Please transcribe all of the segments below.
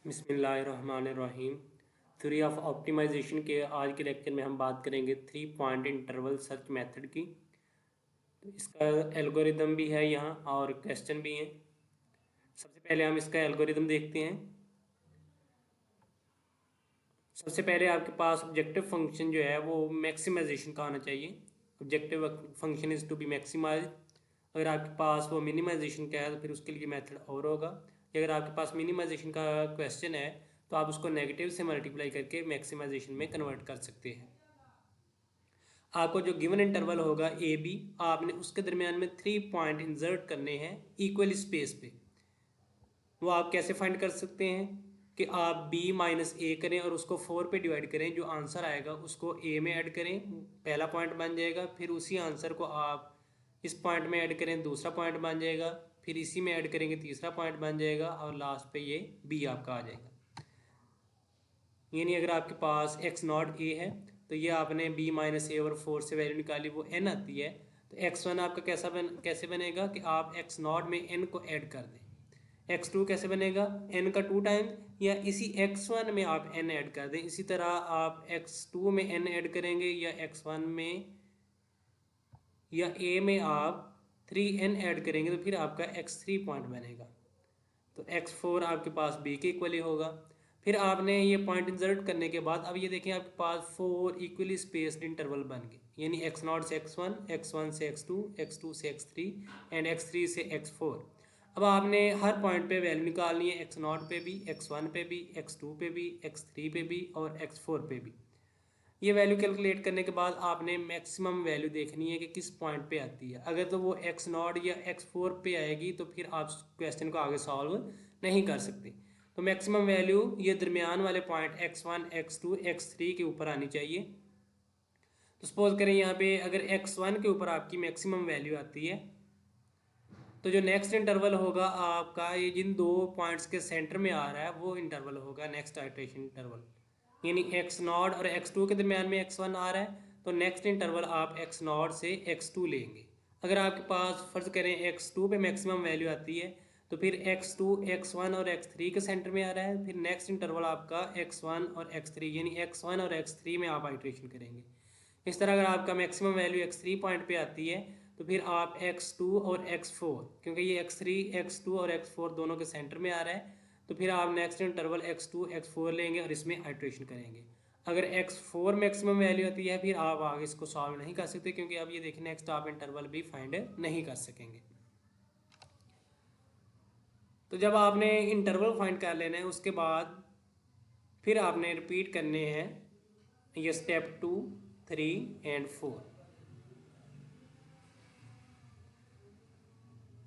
बिस्मिल्लाहिर्रहमानिर्रहीम। Theory of optimisation के आज के लेक्चर में हम बात करेंगे 3 पॉइंट इंटरवल सर्च मेथड की। तो इसका एल्गोरिदम भी है यहाँ और क्वेश्चन भी हैं। सबसे पहले हम इसका एल्गोरिदम देखते हैं। सबसे पहले आपके पास ऑब्जेक्टिव फंक्शन जो है वो मैक्सिमाइजेशन का आना चाहिए। Objective function is to be maximize. अगर आपके पास वो मिनिमाइजेशन का है तो फिर उसके लिए मेथड और होगा। अगर आपके पास मिनिमाइजेशन का क्वेश्चन है तो आप उसको नेगेटिव से मल्टीप्लाई करके मैक्सिमाइजेशन में कन्वर्ट कर सकते हैं। आपको जो गिवन इंटरवल होगा ए बी, आपने उसके दरमियान में 3 पॉइंट इंसर्ट करने हैं इक्वल स्पेस पे। वो आप कैसे फाइंड कर सकते हैं कि आप b माइनस ए करें और उसको 4 पे डिवाइड करें, जो आंसर आएगा उसको a में ऐड करें, पहला पॉइंट बन जाएगा। फिर उसी आंसर को आप इस पॉइंट में ऐड करें, दूसरा पॉइंट बन जाएगा। फिर इसी में ऐड करेंगे, तीसरा पॉइंट बन जाएगा और लास्ट पे ये b आपका आ जाएगा। यानी अगर आपके पास x नॉट a है तो ये आपने b माइनस ए और 4 से वैल्यू निकाली, वो n आती है। तो x1 आपका कैसे बनेगा कि आप x नॉट में n को ऐड कर दें। x2 कैसे बनेगा, n का 2 टाइम, या इसी x1 में आप n ऐड कर दें। इसी तरह आप x2 में n ऐड करेंगे या x1 में या a में आप 3n ऐड करेंगे तो फिर आपका x3 पॉइंट बनेगा। तो x4 आपके पास b के इक्वली होगा। फिर आपने ये पॉइंट इंसर्ट करने के बाद अब ये देखें आपके पास 4 इक्वली स्पेस्ड इंटरवल बन गए, यानी x0 से x1, x1 से x2, x2 से x3 एंड x3 से x4। अब आपने हर पॉइंट पे वैल्यू निकालनी है, x0 पे भी, x1 पे भी, x2 पे भी, x3 पे भी और x4 पे भी। ये वैल्यू कैलकुलेट करने के बाद आपने मैक्सिमम वैल्यू देखनी है कि किस पॉइंट पे आती है। अगर तो वो x0 या x4 पे आएगी तो फिर आप क्वेश्चन को आगे सॉल्व नहीं कर सकते। तो मैक्सिमम वैल्यू ये दरमियान वाले पॉइंट x1, x2, x3 के ऊपर आनी चाहिए। तो सपोज करें यहाँ पे अगर x1 के ऊपर आपकी मैक्सिमम वैल्यू आती है तो जो नेक्स्ट इंटरवल होगा आपका, ये जिन दो पॉइंट्स के सेंटर में आ रहा है वो इंटरवल होगा नेक्स्ट आइटरेशन इंटरवल। यानी x0 और x2 के दरमियान में x1 आ रहा है तो नेक्स्ट इंटरवल आप x0 से x2 लेंगे। अगर आपके पास फ़र्ज़ करें x2 पे मैक्सिमम वैल्यू आती है तो फिर x2, x1 और x3 के सेंटर में आ रहा है, फिर नेक्स्ट इंटरवल आपका x1 और x3, यानी x1 और x3 में आप आइटरेशन करेंगे। इस तरह अगर आपका मैक्सिमम वैल्यू x3 पॉइंट पे आती है तो फिर आप x2 और x4, क्योंकि ये x3, x2 और x4 दोनों के सेंटर में आ रहा है, तो फिर आप नेक्स्ट इंटरवल x2, x4 लेंगे और इसमें आइट्रेशन करेंगे। अगर x4 मैक्सिमम वैल्यू आती है फिर आप आगे इसको सॉल्व नहीं कर सकते, क्योंकि अब ये देखिए नेक्स्ट आप इंटरवल भी फाइंड नहीं कर सकेंगे। तो जब आपने इंटरवल फाइंड कर लेना है उसके बाद फिर आपने रिपीट करने हैं ये स्टेप 2, 3 एंड 4,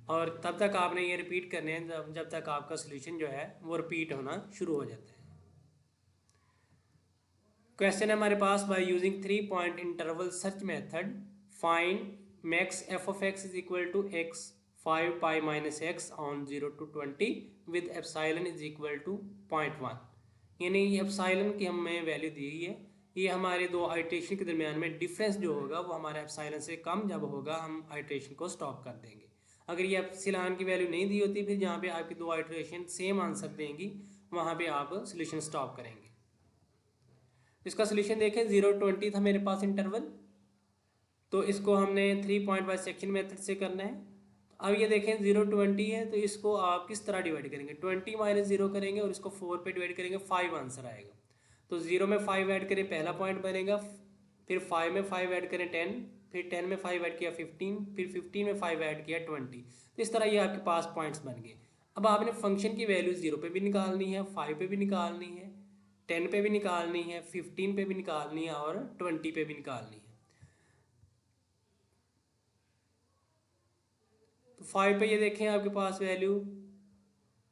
और तब तक आपने ये रिपीट करने हैं जब तक आपका सोल्यूशन जो है वो रिपीट होना शुरू हो जाता है। क्वेश्चन है हमारे पास, by using 3 point interval search method find max F of X is equal to X 5 pi minus X on 0 to 20 with epsilon is equal to 0.1। यानी ये एप्साइलन की हमें वैल्यू दी गई है। ये हमारे दो आइट्रेशन के दरमियान में डिफरेंस जो होगा वो हमारे एप्साइलन से कम जब होगा हम आइट्रेशन को स्टॉप कर देंगे। अगर ये एप्सिलॉन की वैल्यू नहीं दी होती फिर जहाँ पे आपकी दो आइट्रेशन सेम आंसर देंगी वहाँ पे आप सोल्यूशन स्टॉप करेंगे। इसका सोल्यूशन देखें, 0-20 था मेरे पास इंटरवल, तो इसको हमने 3 पॉइंट बाय सेक्शन मेथड से करना है। अब ये देखें 0-20 है तो इसको आप किस तरह डिवाइड करेंगे, 20 माइनस 0 करेंगे और इसको 4 पे डिवाइड करेंगे, 5 आंसर आएगा। तो 0 में 5 ऐड करें, पहला पॉइंट बनेगा। फिर 5 में 5 ऐड करें 10, फिर 10 में 5 ऐड किया 15, फिर 15 में 5 ऐड किया 20। तो इस तरह ये आपके पास पॉइंट्स बन गए। अब आपने फंक्शन की वैल्यू 0 पे भी निकालनी है, 5 पे भी निकालनी है, 10 पे भी निकालनी है, 15 पे भी निकालनी है और 20 पे भी निकालनी है। तो 5 पे ये देखें आपके पास वैल्यू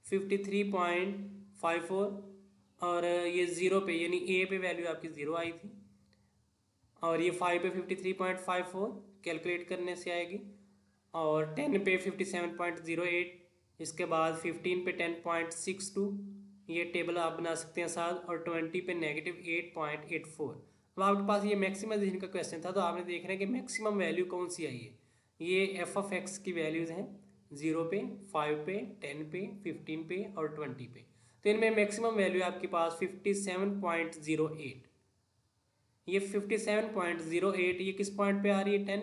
53.54, और ये 0 पे यानी ए पे वैल्यू आपकी 0 आई थी, और ये 5 पे 53.54 कैलकुलेट करने से आएगी, और 10 पे 57.08, इसके बाद 15 पे 10.62, ये टेबल आप बना सकते हैं साथ, और 20 पे -8.84। अब आपके पास ये मैक्सिमाइजेशन का क्वेश्चन था तो आपने देखना है कि मैक्सिमम वैल्यू कौन सी आई है। ये एफ ऑफ एक्स की वैल्यूज़ हैं 0 पे, 5 पे, 10 पे, 15 पे और 20 पे। तो इनमें मैक्सिमम वैल्यू है आपके पास 57.08। ये 57.08 ये किस पॉइंट पे आ रही है, 10,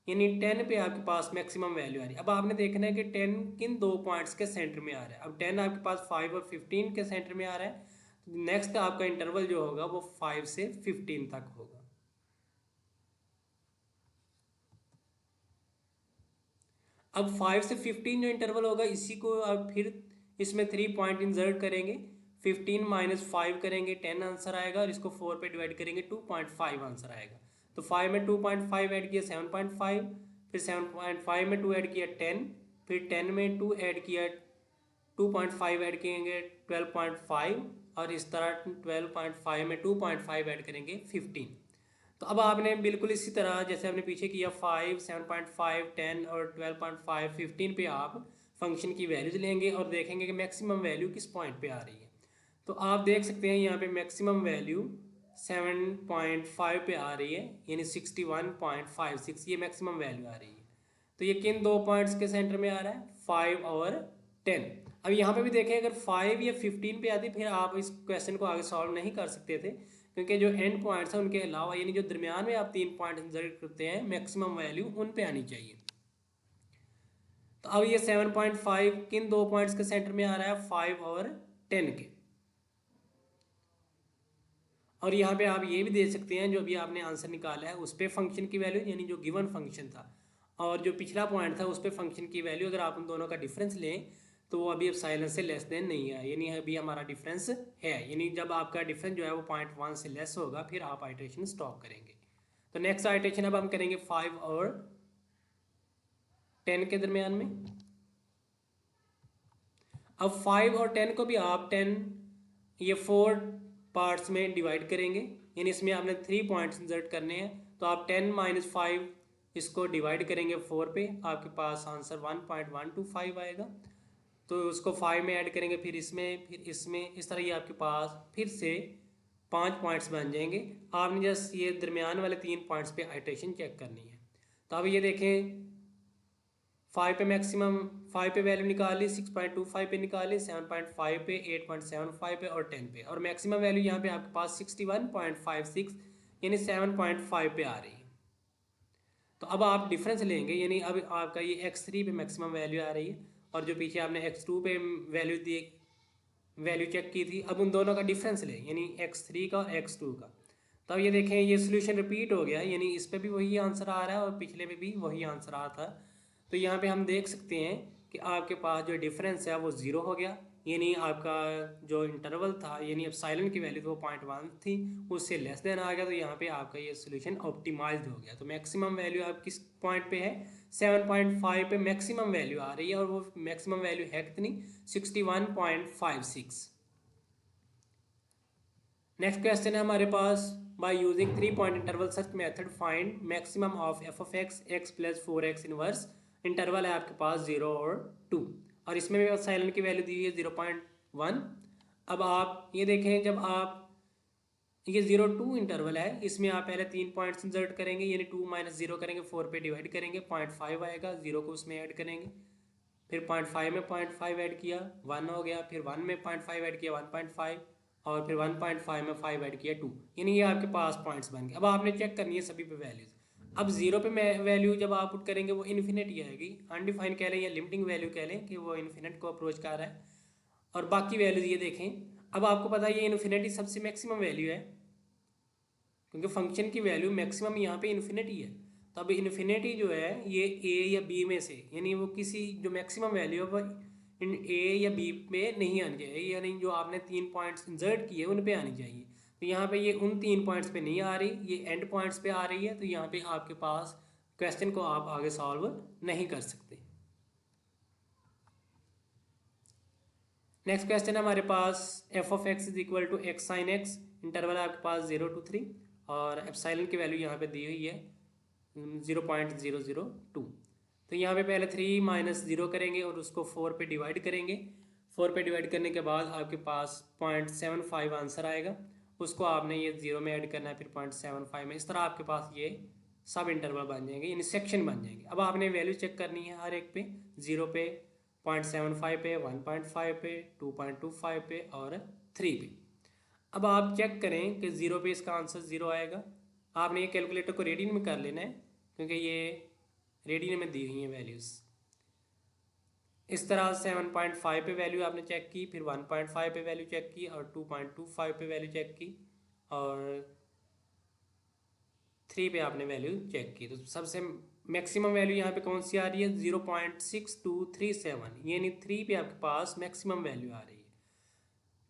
यानी 10 पे आपके पास मैक्सिमम वैल्यू आ रही है। अब आपने देखना है कि 10 किन दो पॉइंट्स के सेंटर में आ रहा है। अब 10 आपके पास 5 और 15 के सेंटर में आ रहा है, तो नेक्स्ट आपका इंटरवल जो होगा वो 5 से 15 तक होगा। अब 5 से 15 जो इंटरवल होगा इसी को अब फिर इसमें 3 पॉइंट इंसर्ट करेंगे, 15 माइनस 5 करेंगे 10 आंसर आएगा, और इसको 4 पे डिवाइड करेंगे 2.5 आंसर आएगा। तो 5 में 2.5 ऐड किया 7.5, फिर 7.5 में 2 ऐड किया 10, फिर 10 में 2 ऐड किया 2.5 ऐड करेंगे 12.5, और इस तरह 12.5 में 2.5 ऐड करेंगे 15। तो अब आपने बिल्कुल इसी तरह जैसे आपने पीछे किया 5, 7.5, 10 और 12.5, 15 पे आप फंक्शन की वैल्यूज लेंगे और देखेंगे कि मैक्सिमम वैल्यू किस पॉइंट पे आ रही है। तो आप देख सकते हैं यहाँ पे मैक्सिमम वैल्यू 7.5 पे आ रही है, यानी 61.56 ये मैक्सिमम वैल्यू आ रही है। तो ये किन दो पॉइंट्स के सेंटर में आ रहा है, 5 और 10। अब यहाँ पे भी देखें अगर 5 या 15 पे आती फिर आप इस क्वेश्चन को आगे सॉल्व नहीं कर सकते थे, क्योंकि जो एंड पॉइंट्स हैं उनके अलावा यानी जो दरमियान में आप 3 पॉइंट इंसर्ट करते हैं मैक्सिमम वैल्यू उन पे आनी चाहिए। तो अब ये 7.5 किन दो पॉइंट्स के सेंटर में आ रहा है, 5 और 10 के। और यहाँ पे आप ये भी दे सकते हैं जो अभी आपने आंसर निकाला है उस पे फंक्शन की वैल्यू, यानी जो गिवन फंक्शन था, और जो पिछला पॉइंट था उस पे फंक्शन की वैल्यू, अगर आप उन दोनों का डिफरेंस लें तो वो अभी एप्सिलॉन से लेस देन नहीं है, यानी अभी हमारा डिफरेंस है। यानी जब आपका डिफरेंस जो है वो 0.1 से लेस होगा फिर आप आइट्रेशन स्टॉप करेंगे। तो नेक्स्ट आइट्रेशन अब हम करेंगे 5 और 10 के दरमियान में। अब 5 और 10 को भी आप 10 ये 4 पार्ट्स में डिवाइड करेंगे, यानी इसमें आपने 3 पॉइंट्स इंसर्ट करने हैं। तो आप 10 माइनस 5 इसको डिवाइड करेंगे 4 पे, आपके पास आंसर 1.125 आएगा। तो उसको 5 में ऐड करेंगे, फिर इसमें इस तरह ये आपके पास फिर से 5 पॉइंट्स बन जाएंगे। आपने जस्ट ये दरमियान वाले 3 पॉइंट्स पे आइट्रेशन चेक करनी है। तो अब ये देखें 5 पे मैक्सिमम 5 पे वैल्यू निकाली, 6.25 पे निकाली, 7.5 पे, 8.75 पे और 10 पे, और मैक्सिमम वैल्यू यहाँ पे आपके पास 61.56 यानी 7.5 पे आ रही है। तो अब आप डिफरेंस लेंगे, यानी अब आपका ये x3 पे मैक्सिमम वैल्यू आ रही है और जो पीछे आपने x2 पे वैल्यू चेक की थी, अब उन दोनों का डिफरेंस लें, यानी x3 का और x2 का। तब ये देखें ये सोल्यूशन रिपीट हो गया, यानी इस पे भी वही आंसर आ रहा है और पिछले पे भी वही आंसर आ रहा था। तो यहाँ पे हम देख सकते हैं कि आपके पास जो डिफरेंस है वो 0 हो गया, यानी आपका जो इंटरवल था यानी एप्सिलॉन की वैल्यू तो 0.1 थी उससे लेस देन आ गया, तो यहाँ पे आपका ये सोल्यूशन ऑप्टिमाइज्ड हो गया। तो मैक्सिमम वैल्यू आप किस पॉइंट पे है, 7.5 पे मैक्सिमम वैल्यू आ रही है, और वो मैक्सिमम वैल्यू है कितनी, 61.56। नेक्स्ट क्वेश्चन है हमारे पास, by using 3 point interval search method find maximum of F of X plus 4x inverse. Interval है आपके पास 0 और 2, और इसमें भी एप्सिलॉन की वैल्यू दी हुई है 0.1। अब आप ये देखें जब आप ये 0-2 इंटरवल है, इसमें आप पहले 3 पॉइंट्स इंसर्ट करेंगे, यानी 2 माइनस 0 करेंगे, 4 पे डिवाइड करेंगे, 0.5 आएगा, 0 को उसमें ऐड करेंगे, फिर 0.5 में 0.5 ऐड किया 1 हो गया, फिर 1 में 0.5 ऐड किया 1.5, और फिर 1.5 में 5 ऐड किया 2, यानी ये आपके पास पॉइंट्स बन गए। अब आपने चेक करनी है सभी पे वैल्यूज। अब 0 पे वैल्यू जब आप पुट करेंगे वो इन्फिनिटी आएगी, अनडिफाइंड कह लें या लिमिटिंग वैल्यू कह लें कि वो इन्फिनिट को अप्रोच कर रहा है। और बाकी वैल्यूज ये देखें, अब आपको पता है ये इन्फिनिटी सबसे मैक्सिमम वैल्यू है, क्योंकि फंक्शन की वैल्यू मैक्सिमम यहाँ पे इन्फिनिटी है। तो अब इन्फिनिटी जो है ये ए या बी में से, यानी वो किसी जो मैक्सिमम वैल्यू है वो इन ए या बी में नहीं आनी चाहिए, यानी जो आपने 3 पॉइंट्स इंसर्ट किए उन पे आनी चाहिए। तो यहाँ पे ये उन 3 पॉइंट्स पे नहीं आ रही, ये एंड पॉइंट्स पे आ रही है, तो यहाँ पे आपके पास क्वेश्चन को आप आगे सॉल्व नहीं कर सकते। नेक्स्ट क्वेश्चन है हमारे पास, F of X is equal to X sine X. Interval है आपके पास 0 to 3, और एप्सिलॉन की वैल्यू यहाँ पे दी हुई है 0.002। तो यहाँ पे पहले 3 माइनस 0 करेंगे और उसको 4 पे डिवाइड करेंगे, 4 पे डिवाइड करने के बाद आपके पास 0.75 आंसर आएगा, उसको आपने ये 0 में ऐड करना है, फिर 0.75 में, इस तरह आपके पास ये सब इंटरवल बन जाएंगे, यानी सेक्शन बन जाएंगे। अब आपने वैल्यू चेक करनी है हर एक पे, 0 पे, 0.75 पे, 1.5 पे, 2.25 पे और 3 पे। अब आप चेक करें कि 0 पे इसका आंसर 0 आएगा। आपने ये कैलकुलेटर को रेडियन में कर लेना है क्योंकि ये रेडियन में दी हुई हैं वैल्यूज़। इस तरह 7.5 पे वैल्यू आपने चेक की, फिर 1.5 पे वैल्यू चेक की और 2.25 पे वैल्यू चेक की और 3 पे आपने वैल्यू चेक की। तो सबसे मैक्सिमम वैल्यू यहाँ पे कौन सी आ रही है? 0.6237, यानी 3 पे आपके पास मैक्सिमम वैल्यू आ रही है।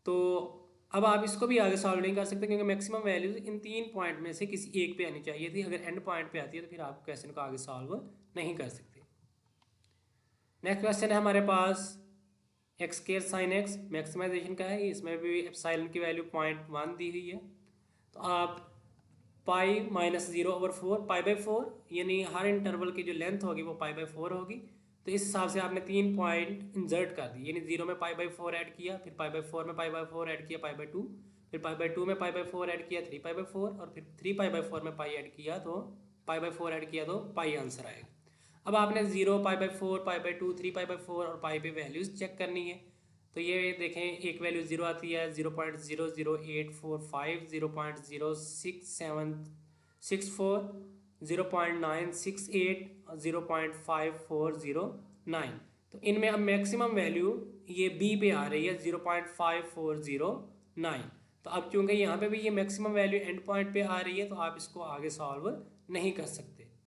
तो अब आप इसको भी आगे सॉल्व नहीं कर सकते क्योंकि मैक्सिमम वैल्यू इन 3 पॉइंट में से किसी एक पे आनी चाहिए थी। अगर एंड पॉइंट पे आती है तो फिर आप क्वेश्चन को आगे सॉल्व नहीं कर सकते। नेक्स्ट क्वेश्चन है हमारे पास X square sine X, maximization का है। इसमें भी एप्सिलॉन की वैल्यू 0.1 दी हुई है। तो आप पाई माइनस 0/4, पाई/4, यानी हर इंटरवल की जो लेंथ होगी वो पाई/4 होगी। तो इस हिसाब से आपने 3 पॉइंट इंसर्ट कर दिए, यानी 0 में पाई/4 ऐड किया, फिर पाई/4 में पाई/4 ऐड किया, पाई/2, फिर पाई/2 में पाई/4 ऐड किया, 3 पाई/4, और फिर 3 पाई/4 में पाई ऐड किया तो पाई/4 ऐड किया तो पाई आंसर आएगा। अब आपने 0, पाई/4, पाई/2, 3 पाई/4 और पाई पे वैल्यूज़ चेक करनी है। तो ये देखें, एक वैल्यू 0 आती है, 0.00845, 0.06764, 0.968 और 0.5409। तो इनमें अब मैक्सिमम वैल्यू ये बी पे आ रही है 0.5409। तो अब चूंकि यहाँ पे भी ये मैक्सिमम वैल्यू एंड पॉइंट पे आ रही है तो आप इसको आगे सॉल्व नहीं कर सकते।